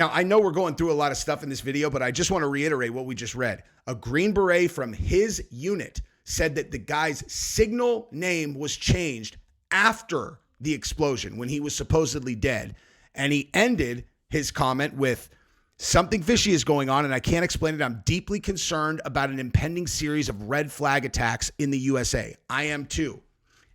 Now, I know we're going through a lot of stuff in this video, but I just want to reiterate what we just read. A Green Beret from his unit said that the guy's signal name was changed after the explosion when he was supposedly dead. And he ended his comment with, "Something fishy is going on and I can't explain it. I'm deeply concerned about an impending series of red flag attacks in the USA. I am too."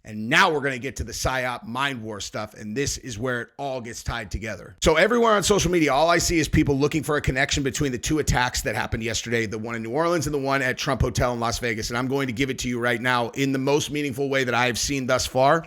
And now we're going to get to the PSYOP mind war stuff, and this is where it all gets tied together. So everywhere on social media, all I see is people looking for a connection between the two attacks that happened yesterday, the one in New Orleans and the one at Trump Hotel in Las Vegas. And I'm going to give it to you right now in the most meaningful way that I've seen thus far.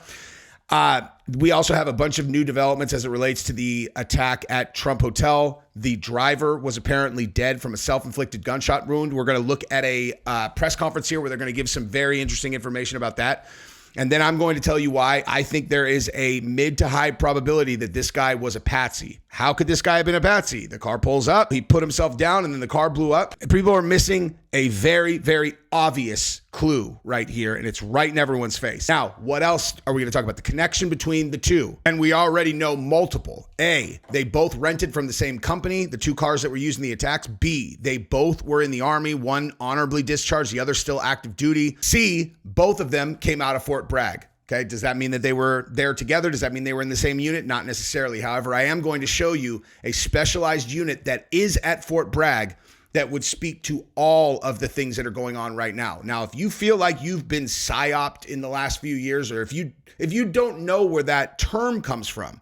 We also have a bunch of new developments as it relates to the attack at Trump Hotel. The driver was apparently dead from a self-inflicted gunshot wound. We're going to look at a press conference here where they're going to give some very interesting information about that. And then I'm going to tell you why I think there is a mid to high probability that this guy was a patsy. How could this guy have been a patsy? The car pulls up, he put himself down, and then the car blew up. People are missing a very, very obvious clue right here, and it's right in everyone's face. Now, what else are we going to talk about? The connection between the two. And we already know multiple. A, they both rented from the same company, the two cars that were used in the attacks. B, they both were in the Army, one honorably discharged, the other still active duty. C, both of them came out of Fort Bragg. Okay, does that mean that they were there together? Does that mean they were in the same unit? Not necessarily. However, I am going to show you a specialized unit that is at Fort Bragg that would speak to all of the things that are going on right now. Now, if you feel like you've been psyoped in the last few years, or if you don't know where that term comes from,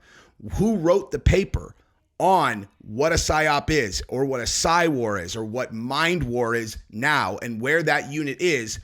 who wrote the paper on what a psyop is, or what a psy war is, or what mind war is now, and where that unit is,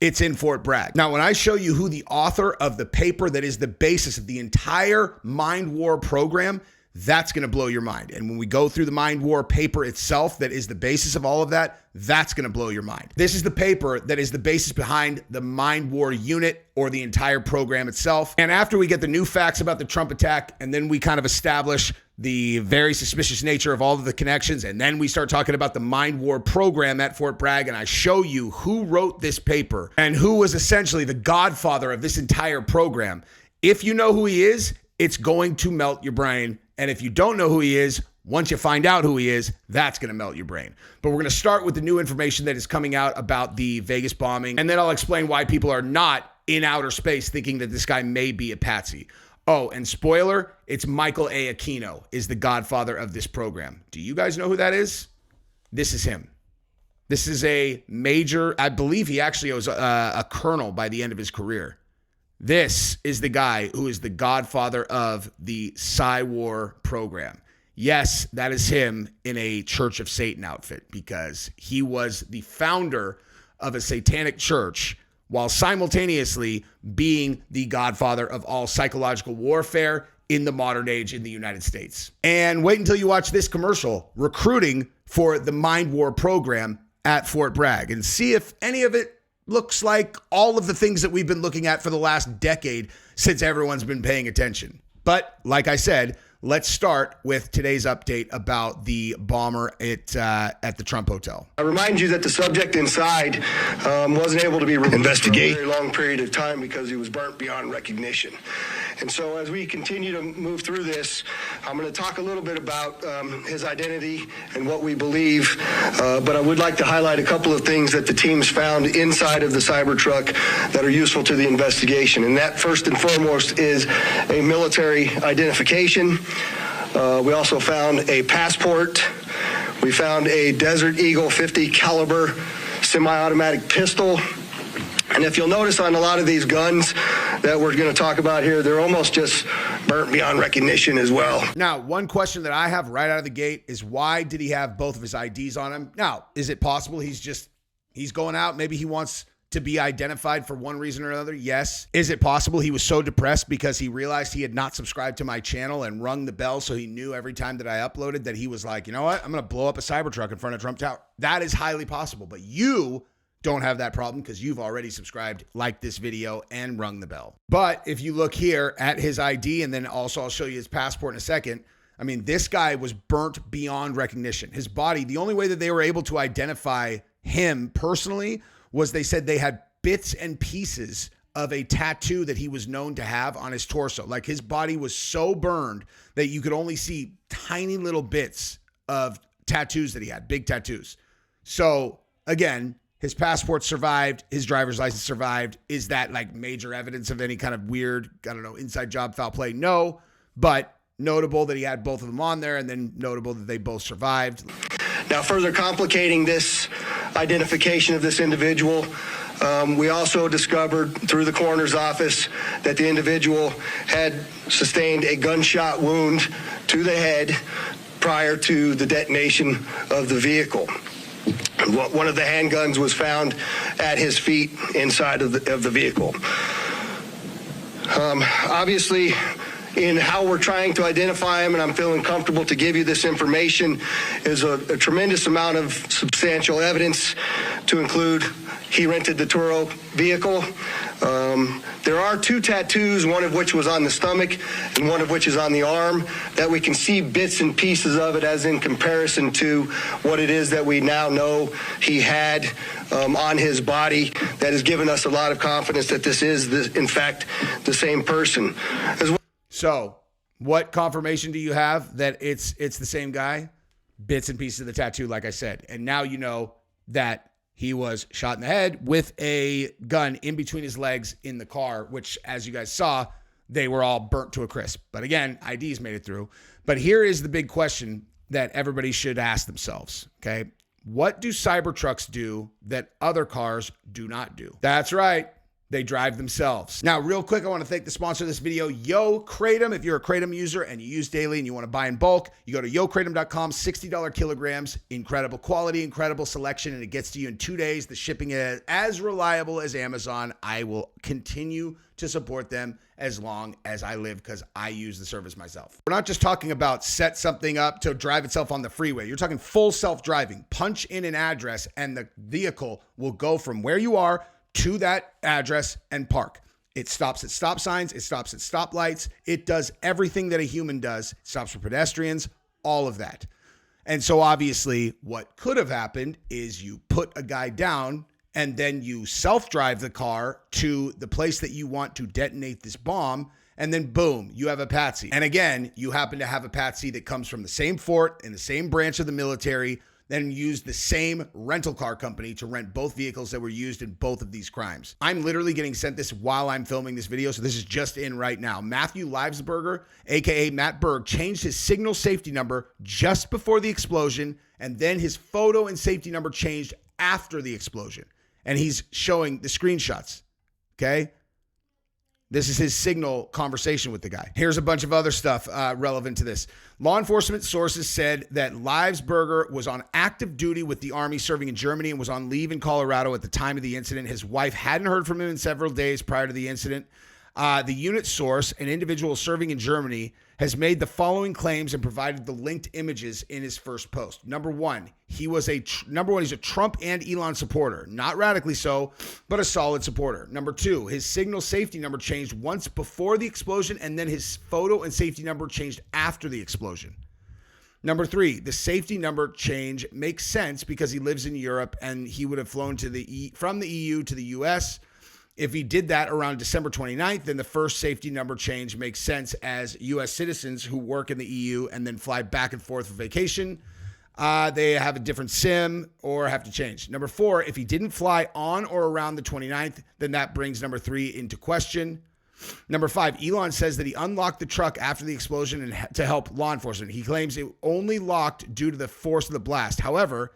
it's in Fort Bragg. Now, when I show you who the author of the paper that is the basis of the entire mind war program, that's going to blow your mind. And when we go through the mind war paper itself, that is the basis of all of that, that's going to blow your mind. This is the paper that is the basis behind the mind war unit, or the entire program itself. And after we get the new facts about the Trump attack, and then we kind of establish the very suspicious nature of all of the connections, and then we start talking about the mind war program at Fort Bragg, and I show you who wrote this paper and who was essentially the godfather of this entire program. If you know who he is, it's going to melt your brain. And if you don't know who he is, once you find out who he is, that's going to melt your brain. But we're going to start with the new information that is coming out about the Vegas bombing, and then I'll explain why people are not in outer space thinking that this guy may be a patsy. Oh, and spoiler, it's Michael A. Aquino is the godfather of this program. Do you guys know who that is? This is him. This is a major, I believe he actually was a colonel by the end of his career. This is the guy who is the godfather of the Psy War program. Yes, that is him in a Church of Satan outfit, because he was the founder of a satanic church while simultaneously being the godfather of all psychological warfare in the modern age in the United States. And wait until you watch this commercial recruiting for the Mind War program at Fort Bragg and see if any of it looks like all of the things that we've been looking at for the last decade since everyone's been paying attention. But like I said, let's start with today's update about the bomber at the Trump Hotel. I remind you that the subject inside wasn't able to be investigated for a very long period of time because he was burnt beyond recognition. And so as we continue to move through this, I'm going to talk a little bit about his identity and what we believe, but I would like to highlight a couple of things that the teams found inside of the CyberTruck that are useful to the investigation. And that, first and foremost, is a military identification. We also found a passport. We found a Desert Eagle 50 caliber semi-automatic pistol. And if you'll notice on a lot of these guns that we're going to talk about here, they're almost just burnt beyond recognition as well. Now, one question that I have right out of the gate is, why did he have both of his IDs on him? Now, is it possible he's going out, maybe he wants to be identified for one reason or another? Yes. Is it possible he was so depressed because he realized he had not subscribed to my channel and rung the bell, so he knew every time that I uploaded that he was like, you know what, I'm going to blow up a CyberTruck in front of Trump Tower? That is highly possible, but you don't have that problem because you've already subscribed, liked this video, and rung the bell. But if you look here at his ID, and then also I'll show you his passport in a second, I mean, this guy was burnt beyond recognition. His body, the only way that they were able to identify him personally was they said they had bits and pieces of a tattoo that he was known to have on his torso. Like, his body was so burned that you could only see tiny little bits of tattoos that he had, big tattoos. So again, his passport survived, his driver's license survived. Is that like major evidence of any kind of weird, I don't know, inside job, foul play? No, but notable that he had both of them on there, and then notable that they both survived. Now, further complicating this identification of this individual, we also discovered through the coroner's office that the individual had sustained a gunshot wound to the head prior to the detonation of the vehicle. One of the handguns was found at his feet inside of the vehicle. Obviously, in how we're trying to identify him, and I'm feeling comfortable to give you this information, is a tremendous amount of substantial evidence, to include he rented the Turo vehicle. There are 2 tattoos, one of which was on the stomach and one of which is on the arm, that we can see bits and pieces of it as in comparison to what it is that we now know he had on his body. That has given us a lot of confidence that this is, in fact, the same person. So what confirmation do you have that it's the same guy? Bits and pieces of the tattoo, like I said. And now you know that he was shot in the head with a gun in between his legs in the car, which, as you guys saw, they were all burnt to a crisp. But again, IDs made it through. But here is the big question that everybody should ask themselves, okay? What do CyberTrucks do that other cars do not do? That's right. They drive themselves. Now, real quick, I want to thank the sponsor of this video, Yo Kratom. If you're a Kratom user and you use daily and you want to buy in bulk, you go to yokratom.com, $60 kilograms, incredible quality, incredible selection, and it gets to you in 2 days. The shipping is as reliable as Amazon. I will continue to support them as long as I live because I use the service myself. We're not just talking about set something up to drive itself on the freeway. You're talking full self-driving. Punch in an address and the vehicle will go from where you are to that address and park. It stops at stop signs. It stops at stoplights. It does everything that a human does. It stops for pedestrians, all of that. And so obviously what could have happened is you put a guy down and then you self-drive the car to the place that you want to detonate this bomb. And then boom, you have a patsy. And again, you happen to have a patsy that comes from the same fort in the same branch of the military, then use the same rental car company to rent both vehicles that were used in both of these crimes. I'm literally getting sent this while I'm filming this video, so this is just in right now. Matthew Livesberger, aka Matt Berg, changed his signal safety number just before the explosion, and then his photo and safety number changed after the explosion. And he's showing the screenshots, okay? This is his signal conversation with the guy. Here's a bunch of other stuff relevant to this. Law enforcement sources said that Livesberger was on active duty with the Army serving in Germany and was on leave in Colorado at the time of the incident. His wife hadn't heard from him in several days prior to the incident. The unit source, an individual serving in Germany, has made the following claims and provided the linked images in his first post. Number one, he's a Trump and Elon supporter. Not radically so, but a solid supporter. Number two, his signal safety number changed once before the explosion, and then his photo and safety number changed after the explosion. Number three, the safety number change makes sense because he lives in Europe and he would have flown to from the EU to the US. If he did that around December 29th, then the first safety number change makes sense as U.S. citizens who work in the EU and then fly back and forth for vacation. They have a different SIM or have to change. Number four, if he didn't fly on or around the 29th, then that brings number three into question. Number five, Elon says that he unlocked the truck after the explosion and to help law enforcement. He claims it only locked due to the force of the blast. However,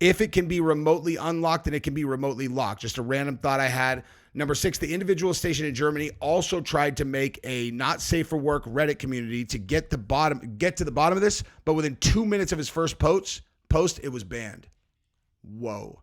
if it can be remotely unlocked, then it can be remotely locked. Just a random thought I had. Number six, the individual stationed in Germany also tried to make a not safe for work Reddit community to get to the bottom of this, but within 2 minutes of his first post, it was banned. Whoa.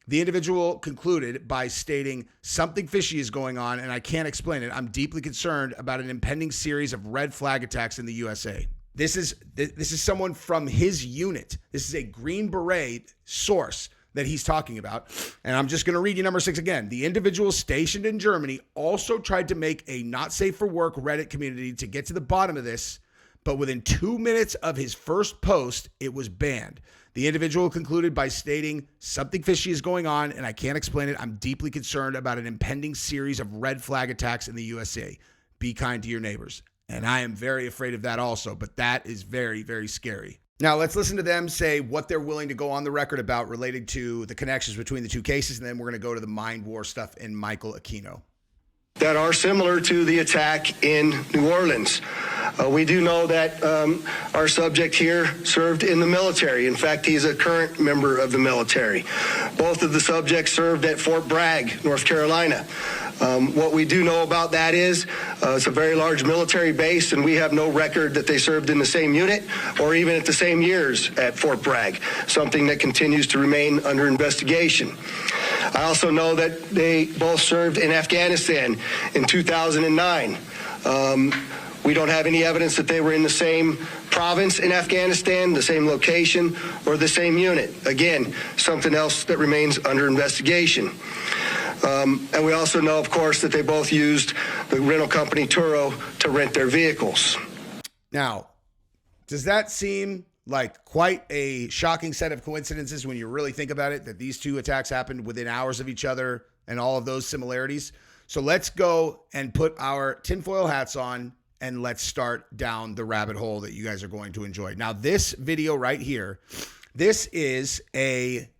The individual concluded by stating, something fishy is going on and I can't explain it. I'm deeply concerned about an impending series of red flag attacks in the USA. This is someone from his unit. This is a Green Beret source that he's talking about. And I'm just going to read you number six again. The individual stationed in Germany also tried to make a not safe for work Reddit community to get to the bottom of this, but within 2 minutes of his first post, it was banned. The individual concluded by stating, something fishy is going on and I can't explain it. I'm deeply concerned about an impending series of red flag attacks in the USA. Be kind to your neighbors. And I am very afraid of that also, but that is very, very scary. Now, let's listen to them say what they're willing to go on the record about related to the connections between the two cases, and then we're going to go to the mind war stuff in Michael Aquino. That are similar to the attack in New Orleans. We do know that our subject here served in the military. In fact, he's a current member of the military. Both of the subjects served at Fort Bragg, North Carolina. What we do know about that is it's a very large military base, and we have no record that they served in the same unit or even at the same years at Fort Bragg, something that continues to remain under investigation. I also know that they both served in Afghanistan in 2009. We don't have any evidence that they were in the same province in Afghanistan, the same location, or the same unit. Again, something else that remains under investigation. And we also know, of course, that they both used the rental company Turo to rent their vehicles. Now, does that seem like quite a shocking set of coincidences when you really think about it, that these two attacks happened within hours of each other and all of those similarities? So let's go and put our tinfoil hats on and let's start down the rabbit hole that you guys are going to enjoy. Now, this video right here, this is a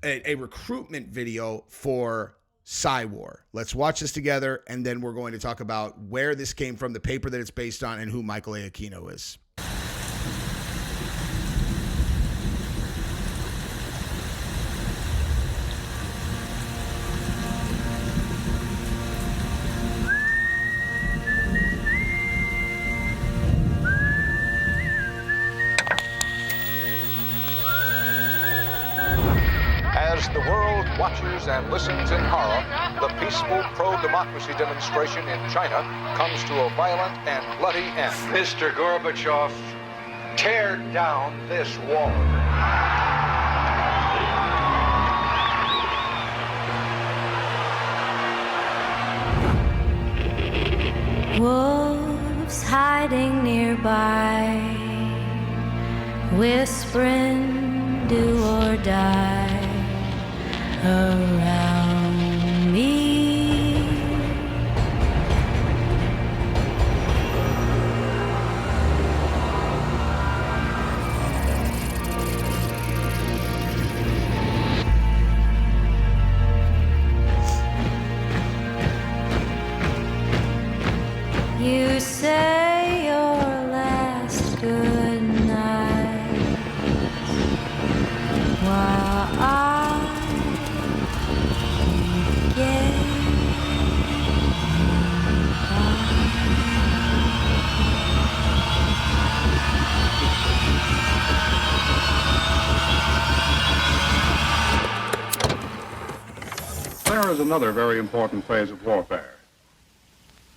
recruitment video for Cywar. Let's watch this together, and then we're going to talk about where this came from, the paper that it's based on, and who Michael A. Aquino is. As the world watches and listens in horror, the peaceful pro-democracy demonstration in China comes to a violent and bloody end. Mr. Gorbachev, tear down this wall. Wolves hiding nearby, whispering do or die around me. You say your last good night while I get There is another very important phase of warfare.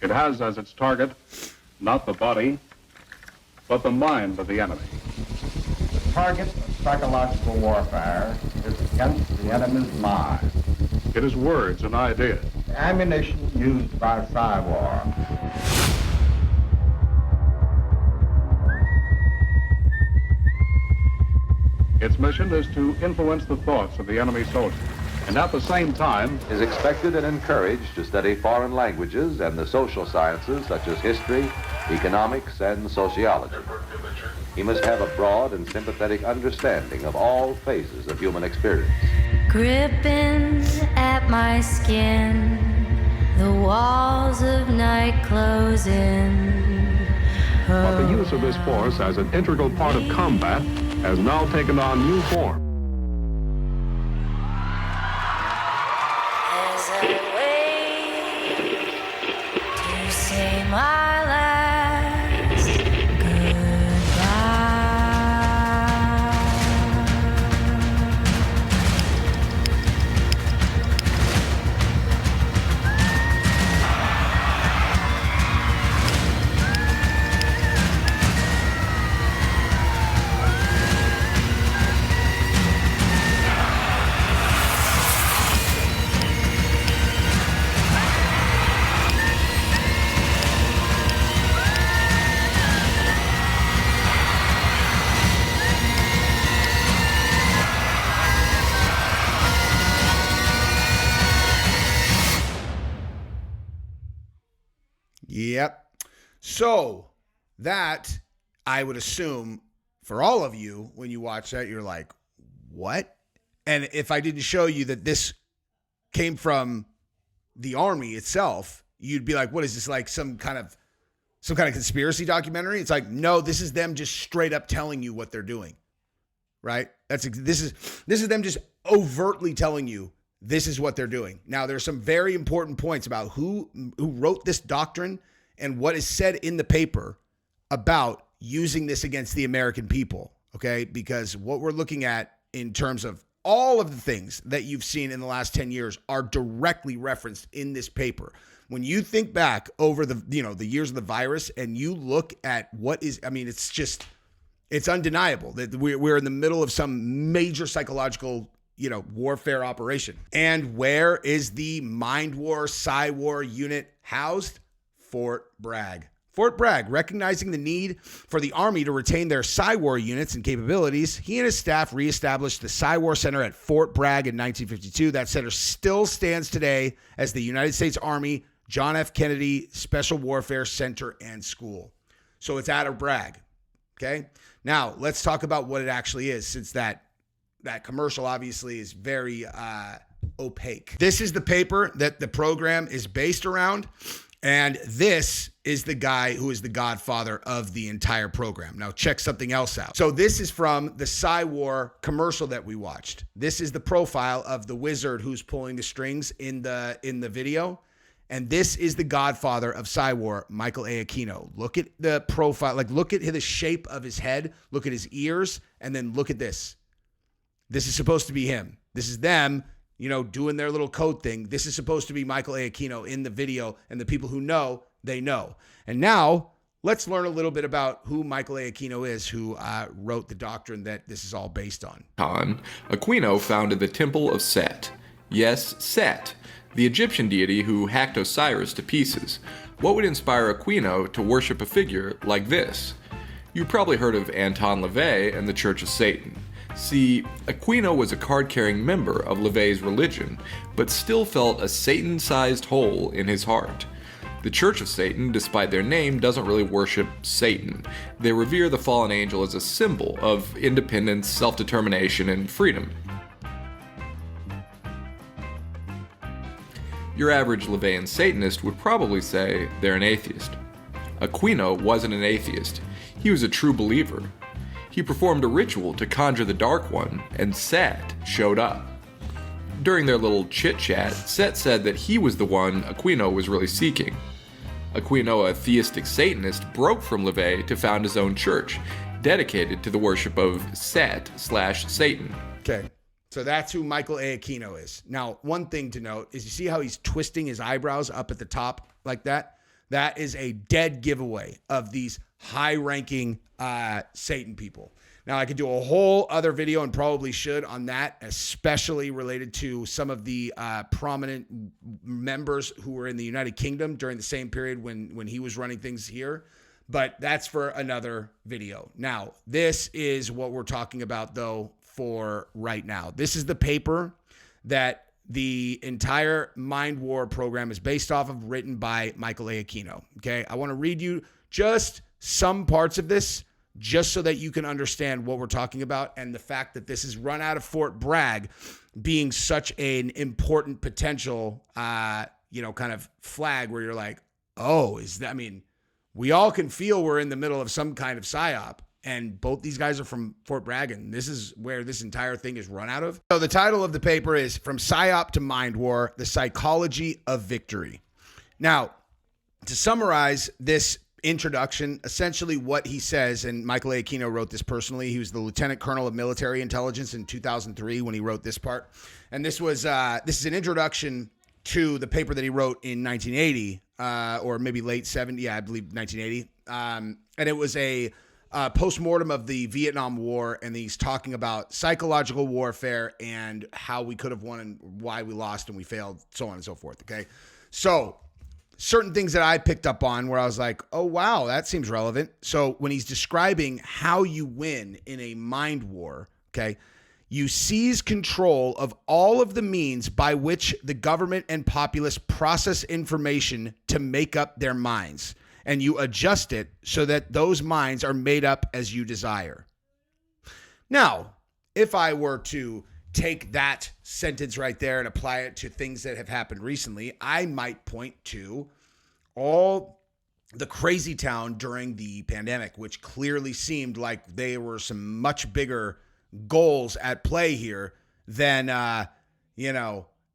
It has as its target not the body, but the mind of the enemy. The target of psychological warfare is against the enemy's mind. It is words and ideas. The ammunition used by Cywar. Its mission is to influence the thoughts of the enemy soldier, and at the same time is expected and encouraged to study foreign languages and the social sciences such as history, economics, and sociology. He must have a broad and sympathetic understanding of all phases of human experience. gripping at my skin, the walls of night closing. but the use of this force as an integral part of combat has now taken on new form. As I wait to say my last goodbye. Yep. So that, I would assume, for all of you, when you watch that, you're like, what? And if I didn't show you that this came from the Army itself, you'd be like, what is this, like some kind of conspiracy documentary? It's like, no, this is them just straight up telling you what they're doing, right? This is them just overtly telling you this is what they're doing. Now, there's some very important points about who wrote this doctrine and what is said in the paper about using this against the American people, okay? Because what we're looking at in terms of all of the things that you've seen in the last 10 years are directly referenced in this paper. When you think back over the years of the virus and you look at what is, I mean, it's undeniable that we're in the middle of some major psychological, warfare operation. And where is the Mind War, Psy War unit housed? Fort Bragg. Fort Bragg, recognizing the need for the Army to retain their Psy War units and capabilities, he and his staff reestablished the Psy War Center at Fort Bragg in 1952. That center still stands today as the United States Army John F. Kennedy Special Warfare Center and School. So it's out of Bragg, okay? Now, let's talk about what it actually is, since that commercial obviously is very opaque. This is the paper that the program is based around. And this is the guy who is the godfather of the entire program. Now check something else out. So this is from the Psy War commercial that we watched. This is the profile of the wizard who's pulling the strings in the video. And this is the godfather of Psy War, Michael A. Aquino. Look at the profile, look at the shape of his head, look at his ears, and then look at this. This is supposed to be him. This is them, doing their little code thing. This is supposed to be Michael A. Aquino in the video, and the people who know, they know. And now let's learn a little bit about who Michael A. Aquino is, who wrote the doctrine that this is all based on. Aquino founded the Temple of Set. Yes, Set, the Egyptian deity who hacked Osiris to pieces. What would inspire Aquino to worship a figure like this? You've probably heard of Anton LaVey and the Church of Satan. See, Aquino was a card-carrying member of LaVey's religion, but still felt a Satan-sized hole in his heart. The Church of Satan, despite their name, doesn't really worship Satan. They revere the fallen angel as a symbol of independence, self-determination, and freedom. Your average LaVeyan Satanist would probably say they're an atheist. Aquino wasn't an atheist. He was a true believer. He performed a ritual to conjure the Dark One, and Set showed up. During their little chit-chat, Set said that he was the one Aquino was really seeking. Aquino, a theistic Satanist, broke from LaVey to found his own church, dedicated to the worship of Set/Satan. Okay, so that's who Michael A. Aquino is. Now, one thing to note is you see how he's twisting his eyebrows up at the top like that? That is a dead giveaway of these high-ranking Satan people. Now, I could do a whole other video, and probably should, on that, especially related to some of the prominent members who were in the United Kingdom during the same period when he was running things here. But that's for another video. Now, this is what we're talking about, though, for right now. This is the paper that the entire Mind War program is based off of, written by Michael A. Aquino. Okay, I want to read you just some parts of this, just so that you can understand what we're talking about, and the fact that this is run out of Fort Bragg being such an important potential, kind of flag where you're like, oh, we all can feel we're in the middle of some kind of psyop. And both these guys are from Fort Bragg, and this is where this entire thing is run out of. So the title of the paper is From PSYOP to Mind War, The Psychology of Victory. Now, to summarize this introduction, essentially what he says, and Michael A. Aquino wrote this personally. He was the Lieutenant Colonel of Military Intelligence in 2003 when he wrote this part. And this is an introduction to the paper that he wrote in 1980, or maybe late 70s, I believe 1980. And it was a post-mortem of the Vietnam War, and he's talking about psychological warfare and how we could have won and why we lost and we failed, so on and so forth, okay? So certain things that I picked up on where I was like, oh, wow, that seems relevant. So when he's describing how you win in a mind war, okay, you seize control of all of the means by which the government and populace process information to make up their minds, and you adjust it so that those minds are made up as you desire. Now, if I were to take that sentence right there and apply it to things that have happened recently, I might point to all the crazy town during the pandemic, which clearly seemed like there were some much bigger goals at play here than, hey,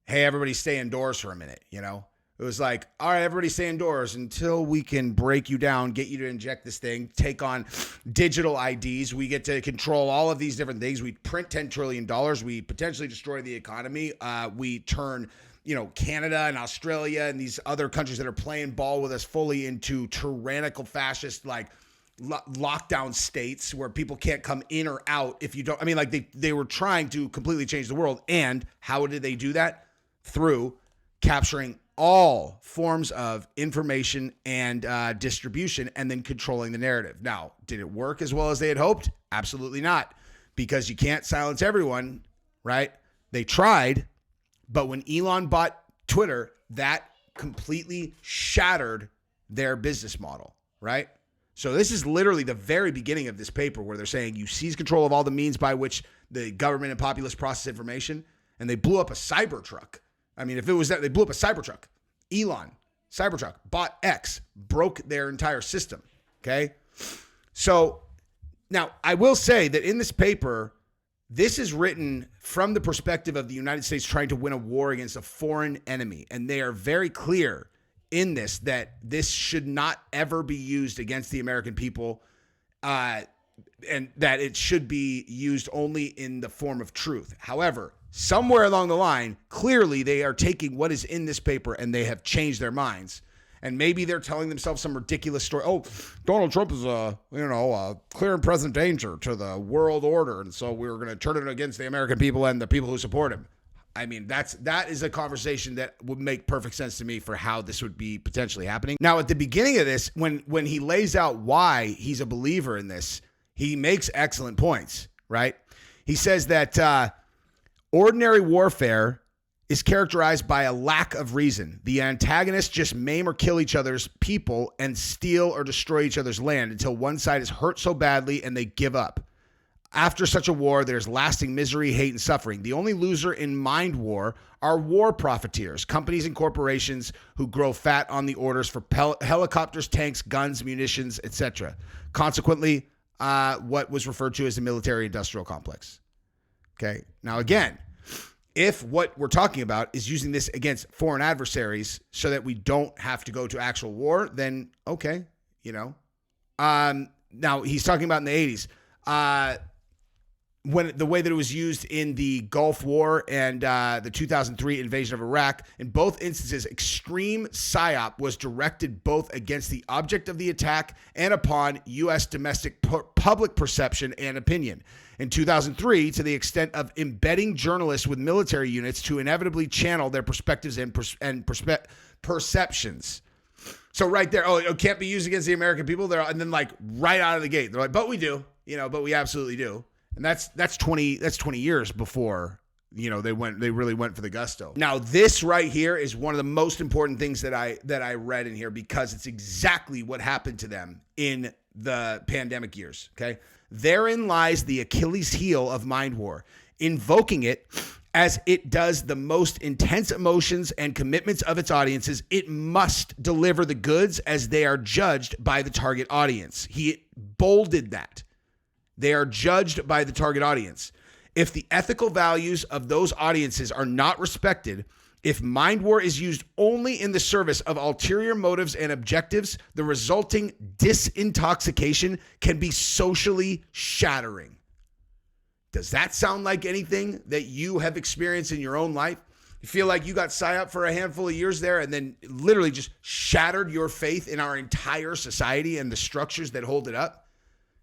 everybody stay indoors for a minute, It was like, all right, everybody stay indoors until we can break you down, get you to inject this thing, take on digital IDs. We get to control all of these different things. We print $10 trillion. We potentially destroy the economy. We turn, Canada and Australia and these other countries that are playing ball with us fully into tyrannical fascist, lockdown states where people can't come in or out if you don't. I mean, they were trying to completely change the world. And how did they do that? Through capturing all forms of information and distribution and then controlling the narrative. Now, did it work as well as they had hoped? Absolutely not, because you can't silence everyone, right? They tried, but when Elon bought Twitter, that completely shattered their business model, right? So this is literally the very beginning of this paper where they're saying you seize control of all the means by which the government and populace process information, and they blew up a CyberTruck. I mean, if it was that, they blew up a CyberTruck. Elon, CyberTruck, bought X, broke their entire system, okay? So now I will say that in this paper, this is written from the perspective of the United States trying to win a war against a foreign enemy, and they are very clear in this that this should not ever be used against the American people, and that it should be used only in the form of truth. However, somewhere along the line, clearly they are taking what is in this paper and they have changed their minds. And maybe they're telling themselves some ridiculous story. Oh, Donald Trump is a clear and present danger to the world order, and so we're going to turn it against the American people and the people who support him. I mean, that is a conversation that would make perfect sense to me for how this would be potentially happening. Now, at the beginning of this, when he lays out why he's a believer in this, he makes excellent points, right? He says that ordinary warfare is characterized by a lack of reason. The antagonists just maim or kill each other's people and steal or destroy each other's land until one side is hurt so badly and they give up. After such a war, there's lasting misery, hate, and suffering. The only loser in mind war are war profiteers, companies and corporations who grow fat on the orders for helicopters, tanks, guns, munitions, etc. Consequently, what was referred to as the military-industrial complex. Okay, now again, if what we're talking about is using this against foreign adversaries so that we don't have to go to actual war, then okay, Now, he's talking about in the 80s. When the way that it was used in the Gulf War and the 2003 invasion of Iraq, in both instances, extreme psyop was directed both against the object of the attack and upon U.S. domestic public perception and opinion. In 2003, to the extent of embedding journalists with military units to inevitably channel their perspectives and perceptions. So right there, it can't be used against the American people. And then right out of the gate, they're like, but we do, but we absolutely do. And that's 20 years before, they really went for the gusto. Now, this right here is one of the most important things that I read in here, because it's exactly what happened to them in the pandemic years. Okay. Therein lies the Achilles heel of mind war, invoking it as it does the most intense emotions and commitments of its audiences. It must deliver the goods as they are judged by the target audience. He bolded that. They are judged by the target audience. If the ethical values of those audiences are not respected, if mind war is used only in the service of ulterior motives and objectives, the resulting disintoxication can be socially shattering. Does that sound like anything that you have experienced in your own life? You feel like you got psyop for a handful of years there and then literally just shattered your faith in our entire society and the structures that hold it up?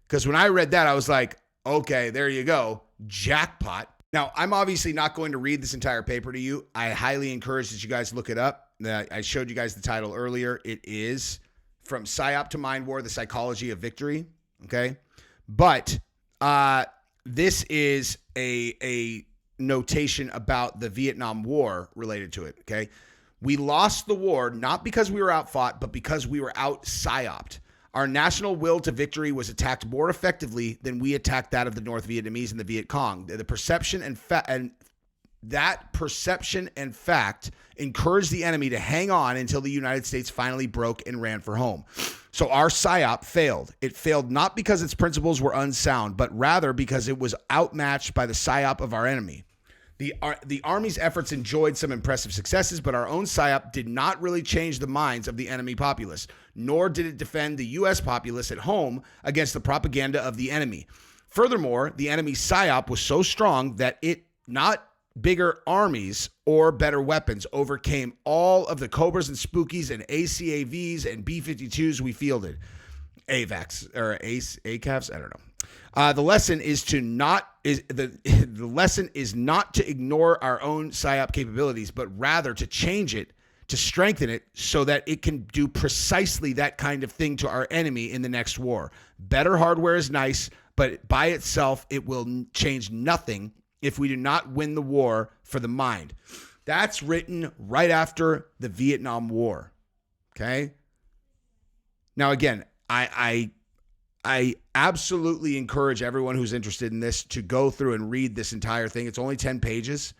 Because when I read that, I was like, okay, there you go. Jackpot. Now, I'm obviously not going to read this entire paper to you. I highly encourage that you guys look it up. I showed you guys the title earlier. It is From Psyop to Mind War, The Psychology of Victory. Okay. But this is a notation about the Vietnam War related to it. Okay. We lost the war, not because we were outfought, but because we were out psyoped. Our national will to victory was attacked more effectively than we attacked that of the North Vietnamese and the Viet Cong. The perception and that perception and fact encouraged the enemy to hang on until the United States finally broke and ran for home. So our PSYOP failed. It failed not because its principles were unsound, but rather because it was outmatched by the PSYOP of our enemy. The Army's efforts enjoyed some impressive successes, but our own PSYOP did not really change the minds of the enemy populace, nor did it defend the U.S. populace at home against the propaganda of the enemy. Furthermore, the enemy's PSYOP was so strong that it, not bigger armies or better weapons, overcame all of the Cobras and Spookies and ACAVs and B-52s we fielded. AVACs or ACAVs, I don't know. The lesson is not to ignore our own PSYOP capabilities, but rather to change it, to strengthen it so that it can do precisely that kind of thing to our enemy in the next war. Better hardware is nice, but by itself, it will change nothing if we do not win the war for the mind. That's written right after the Vietnam War. Okay? Now, again, I absolutely encourage everyone who's interested in this to go through and read this entire thing. It's only 10 pages.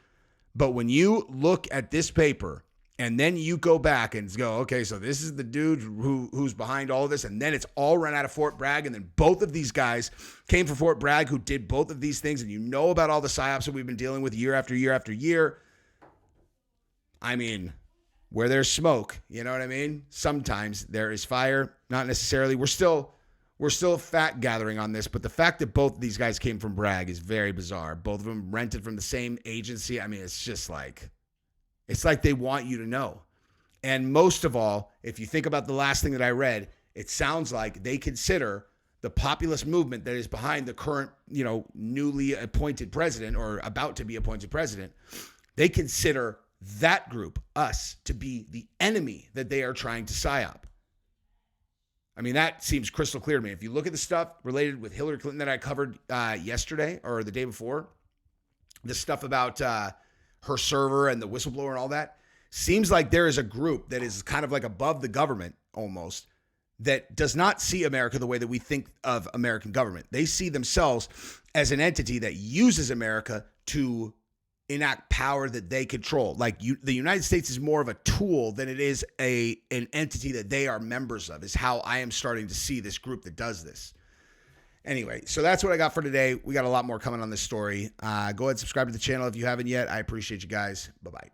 But when you look at this paper and then you go back and go, okay, so this is the dude who's behind all of this, and then it's all run out of Fort Bragg, and then both of these guys came from Fort Bragg who did both of these things, and you know about all the PSYOPs that we've been dealing with year after year after year. I mean, where there's smoke, you know what I mean? Sometimes there is fire, not necessarily. We're still fact gathering on this, but the fact that both of these guys came from Bragg is very bizarre. Both of them rented from the same agency. I mean, it's just like, it's like they want you to know. And most of all, if you think about the last thing that I read, it sounds like they consider the populist movement that is behind the current, newly appointed president or about to be appointed president. They consider that group, us, to be the enemy that they are trying to PSYOP. I mean, that seems crystal clear to me. If you look at the stuff related with Hillary Clinton that I covered yesterday or the day before, the stuff about her server and the whistleblower and all that, seems like there is a group that is kind of like above the government almost, that does not see America the way that we think of American government. They see themselves as an entity that uses America to enact power that they control. Like the United States is more of a tool than it is an entity that they are members of, is how I am starting to see this group that does this. Anyway, so that's what I got for today. We got a lot more coming on this story. Go ahead and subscribe to the channel if you haven't yet. I appreciate you guys. Bye-bye.